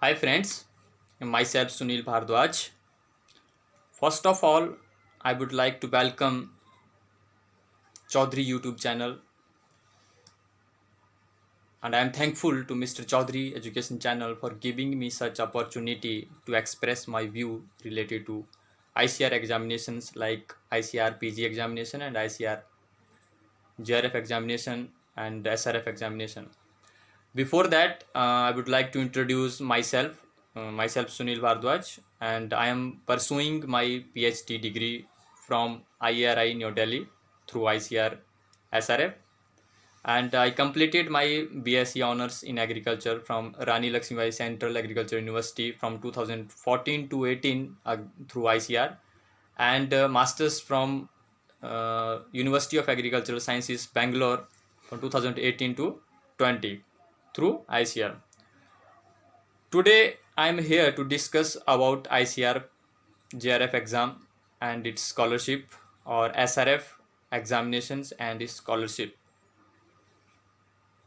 Hi friends, myself Sunil Bhardwaj. First of all, I would like to welcome Chaudhary YouTube channel, and I am thankful to Mr. Chaudhary Education channel for giving me such opportunity to express my view related to ICR examinations like ICR PG examination and ICR JRF examination and SRF examination. Before that, I would like to introduce myself. Myself Sunil Bhardwaj, and I am pursuing my PhD degree from IARI New Delhi through ICR SRF, and I completed my BSc honors in agriculture from Rani Lakshmibai Central Agriculture University from 2014 to 18 through ICR, and masters from University of Agricultural Sciences Bangalore from 2018 to 20 through ICR. Today I am here to discuss about ICR JRF exam and its scholarship, or SRF examinations and its scholarship.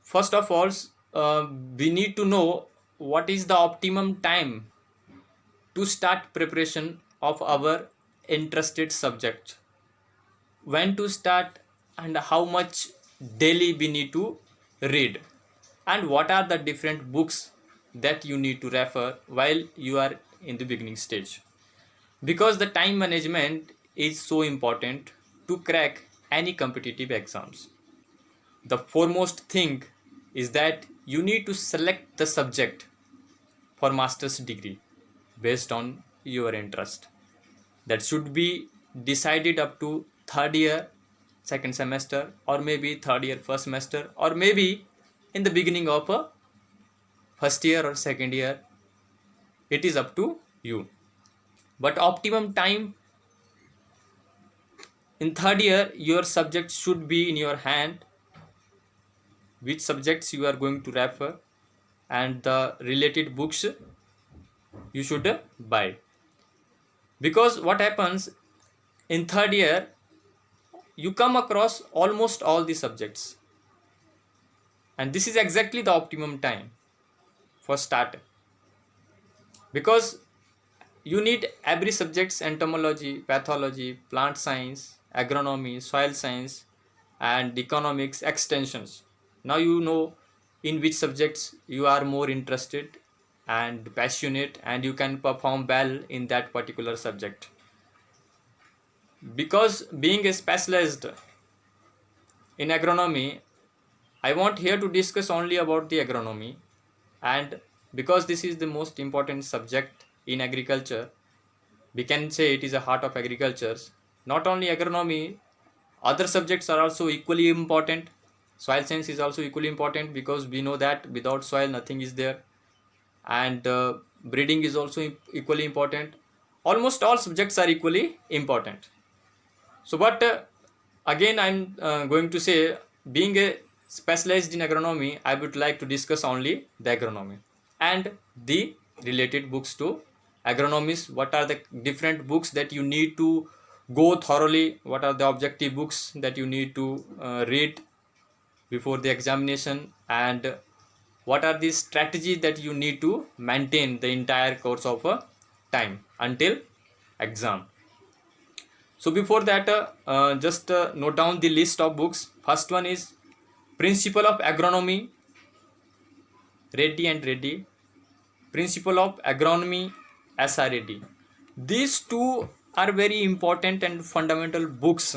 First of all, we need to know what is the optimum time to start preparation of our interested subject, when to start, and how much daily we need to read, and what are the different books that you need to refer while you are in the beginning stage, because the time management is so important to crack any competitive exams. The foremost thing is that you need to select the subject for master's degree based on your interest. That should be decided up to third year second semester, or maybe third year first semester, or maybe in the beginning of a first year or second year. It is up to you, but optimum time in third year, your subject should be in your hand, which subjects you are going to refer, and the related books you should buy. Because what happens in third year, you come across almost all the subjects, and this is exactly the optimum time for start, because you need every subjects: entomology, pathology, plant science, agronomy, soil science, and economics extensions. Now you know in which subjects you are more interested and passionate, and you can perform well in that particular subject. Because being a specialist in agronomy, I want here to discuss only about the agronomy, and because this is the most important subject in agriculture, we can say it is a heart of agriculture. Not only agronomy, other subjects are also equally important. Soil science is also equally important, because we know that without soil nothing is there, and breeding is also equally important. Almost all subjects are equally important. So but again I'm going to say, being a specialized in agronomy, I would like to discuss only the agronomy and the related books to agronomists. What are the different books that you need to go thoroughly, what are the objective books that you need to read before the examination, and what are the strategies that you need to maintain the entire course of a time until exam. So before that, just note down the list of books. First one is Principle of Agronomy, Reddy and Reddy. Principle of Agronomy, S.R. Reddy. These two are very important and fundamental books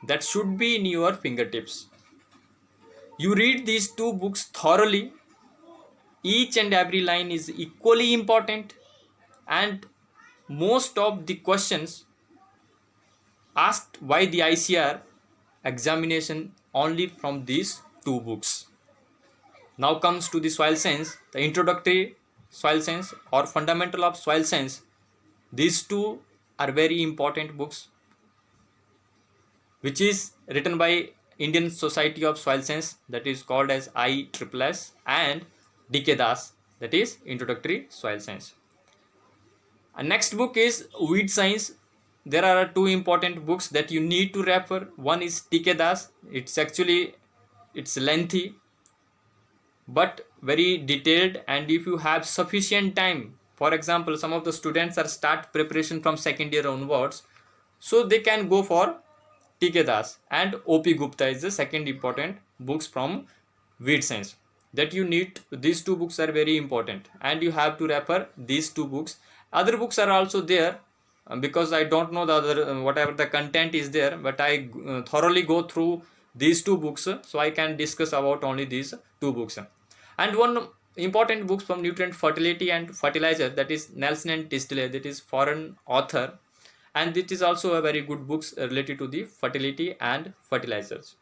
that should be in your fingertips. You read these two books thoroughly. Each and every line is equally important, and most of the questions asked by the ICR examination only from these two books. Now comes to the soil science, the introductory soil science or fundamental of soil science. These two are very important books, which is written by Indian Society of Soil Science, that is called as ISSS, and DK Das, that is Introductory Soil Science. And next book is Weed Science. There are two important books that you need to refer. One is TK Das. It's lengthy, but very detailed. And if you have sufficient time, for example, some of the students are start preparation from second year onwards, so they can go for TK Das and OP Gupta is the second important books from Weed Science. That you need, these two books are very important and you have to refer these two books. Other books are also there, because I don't know the other whatever the content is there, but I thoroughly go through these two books, so I can discuss about only these two books. And one important book from Nutrient Fertility and Fertilizer, that is Nelson and Tisdale, that is foreign author, and it is also a very good books related to the fertility and fertilizers.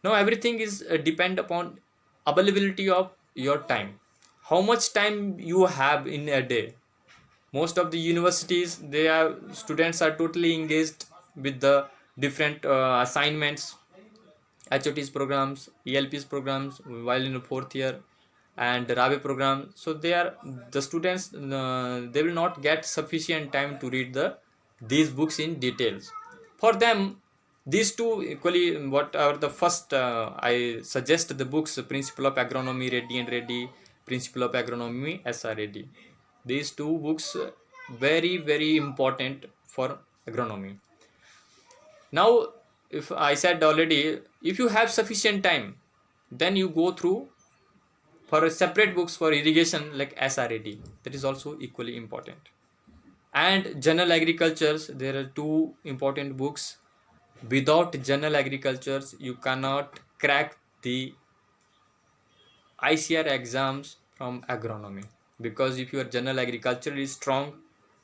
Now everything is depend upon availability of your time, how much time you have in a day. Most of the universities, they are students are totally engaged with the different assignments, HOTs programs, ELPs programs while in the fourth year, and Rabe program. So they are the students, they will not get sufficient time to read these books in details. For them, these two equally, what are the first, I suggest the books Principle of Agronomy Reddy and Reddy, Principle of Agronomy SR Reddy. These two books very important for agronomy. Now, if I said already, if you have sufficient time, then you go through for a separate books for irrigation like SRAD, that is also equally important. And general agricultures, there are two important books. Without general agricultures, you cannot crack the ICR exams from agronomy, because if your general agriculture is strong,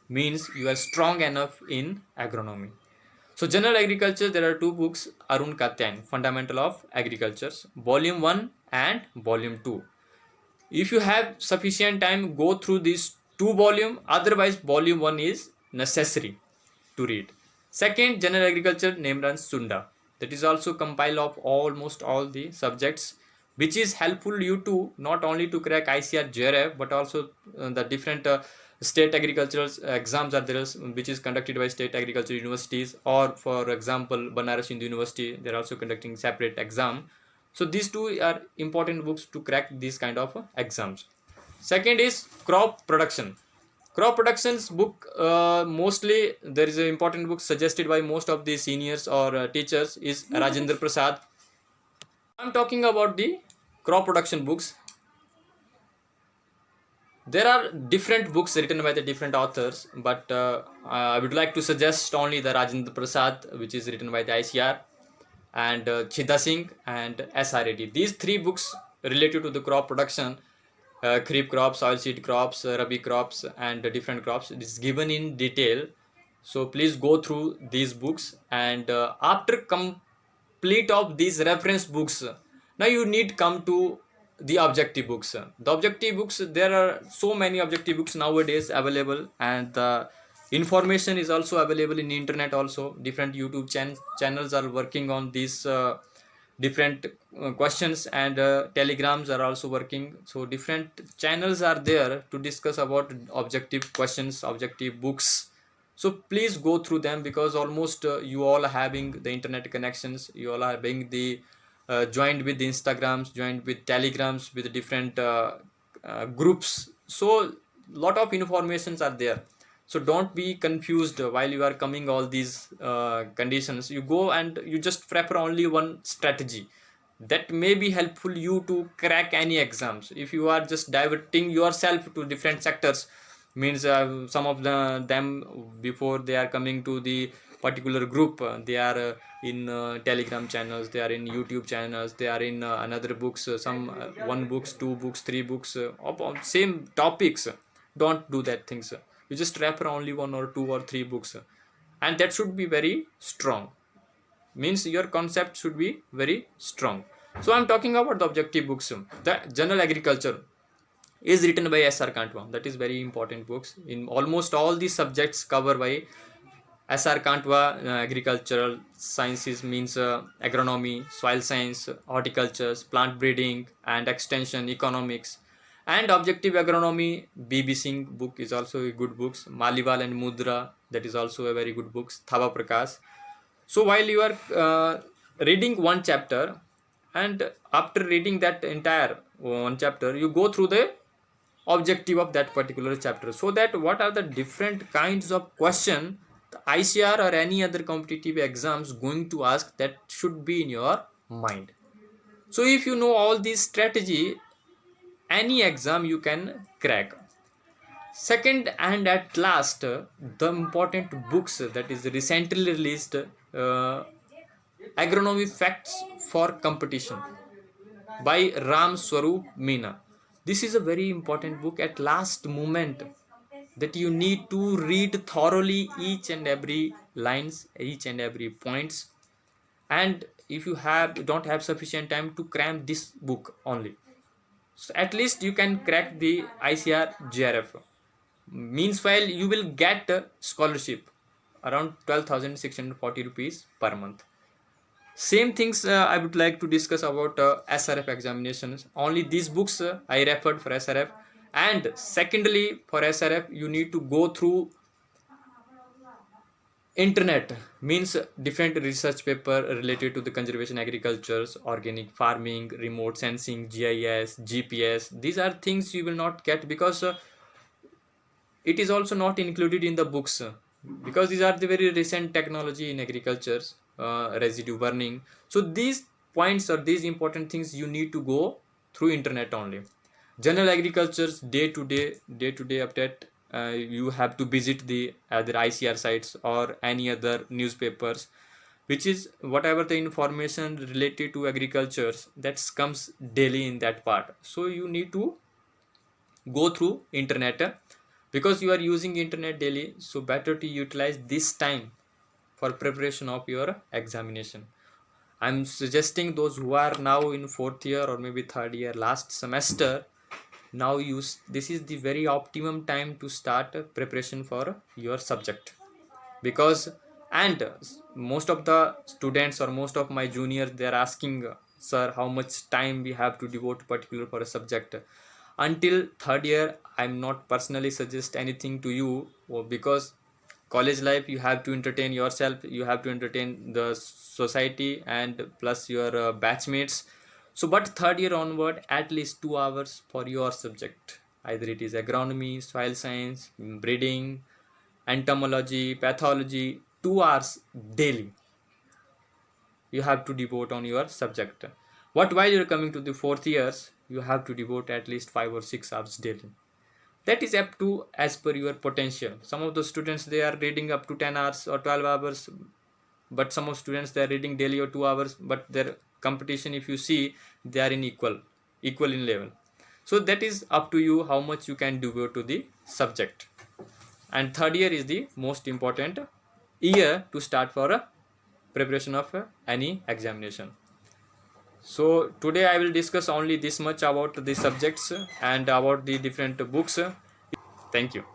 means you are strong enough in agronomy. So general agriculture, there are two books, Arun Katyan, Fundamental of Agriculture, volume 1 and volume 2. If you have sufficient time, go through these two volume, otherwise volume 1 is necessary to read. Second, general agriculture, Nemran Sunda, that is also compile of almost all the subjects, which is helpful you to not only to crack ICR JRF, but also the different state agricultural exams are there, which is conducted by state agriculture universities, or for example Banaras Hindu University, they are also conducting separate exam. So these two are important books to crack these kind of exams. Second is crop production. Crop productions book, mostly there is an important book suggested by most of the seniors or teachers is Rajendra Prasad. I'm talking about the crop production books. There are different books written by the different authors, but I would like to suggest only the Rajendra Prasad, which is written by the ICR, and Chida Singh and SRAD. These three books related to the crop production, kharif crops, oilseed crops, rabi crops, and different crops. It is given in detail. So please go through these books, and after complete of these reference books, now you need come to the objective books. The objective books, there are so many objective books nowadays available, and the information is also available in internet also. Different YouTube channels are working on these different questions, and telegrams are also working. So different channels are there to discuss about objective questions, objective books. So please go through them, because almost you all are having the internet connections, you all are having the joined with the Instagrams, joined with telegrams, with different groups. So lot of informations are there. So don't be confused while you are coming all these conditions. You go and you just prefer only one strategy that may be helpful you to crack any exams. If you are just diverting yourself to different sectors, means some of them before they are coming to the particular group, they are in telegram channels, they are in YouTube channels, they are in another books, some one books, two books, three books of same topics. Don't do that things. You just refer only one or two or three books, and that should be very strong, means your concept should be very strong. So I'm talking about the objective books. The general agriculture is written by SR Kantwa, that is very important books. In almost all these subjects covered by SR Kantwa, agricultural sciences means agronomy, soil science, horticulture, plant breeding and extension, economics, and objective agronomy. BB Singh book is also a good books. Maliwal and Mudra, that is also a very good books. Thava Prakash. So while you are reading one chapter, and after reading that entire one chapter, you go through the objective of that particular chapter, so that what are the different kinds of question the ICR or any other competitive exams going to ask, that should be in your mind. So if you know all these strategy, any exam you can crack. Second, and at last, the important books that is recently released, Agronomy Facts for Competition by Ram Swaroop Meena. This is a very important book at last moment, that you need to read thoroughly each and every lines, each and every points. And if you don't have sufficient time to cram this book only, so at least you can crack the ICR JRF. Meanwhile, you will get a scholarship around 12,640 rupees per month. Same things I would like to discuss about SRF examinations. Only these books I referred for SRF. And secondly, for SRF, you need to go through internet, means different research paper related to the conservation agricultures, organic farming, remote sensing, GIS, GPS. These are things you will not get, because it is also not included in the books, because these are the very recent technology in agriculture, residue burning. So these points or these important things you need to go through internet only. General agriculture's day to day update, you have to visit the either ICR sites or any other newspapers, which is whatever the information related to agriculture that comes daily in that part. So you need to go through internet, because you are using internet daily, so better to utilize this time for preparation of your examination. I'm suggesting those who are now in 4th year or maybe 3rd year, last semester, now this is the very optimum time to start preparation for your subject. Because and most of the students or most of my juniors, they are asking, sir, how much time we have to devote particular for a subject. Until 3rd year, I'm not personally suggest anything to you, because college life, you have to entertain yourself, you have to entertain the society and plus your batchmates. So but 3rd year onward, at least 2 hours for your subject, either it is agronomy, soil science, breeding, entomology, pathology, 2 hours daily you have to devote on your subject. What while you're coming to the 4th years, you have to devote at least 5 or 6 hours daily. That is up to as per your potential. Some of the students, they are reading up to 10 hours or 12 hours, but some of students, they are reading daily or 2 hours, but their competition, if you see, they are in equal in level. So that is up to you how much you can devote to the subject. And 3rd year is the most important year to start for a preparation of any examination. So today I will discuss only this much about the subjects and about the different books. Thank you.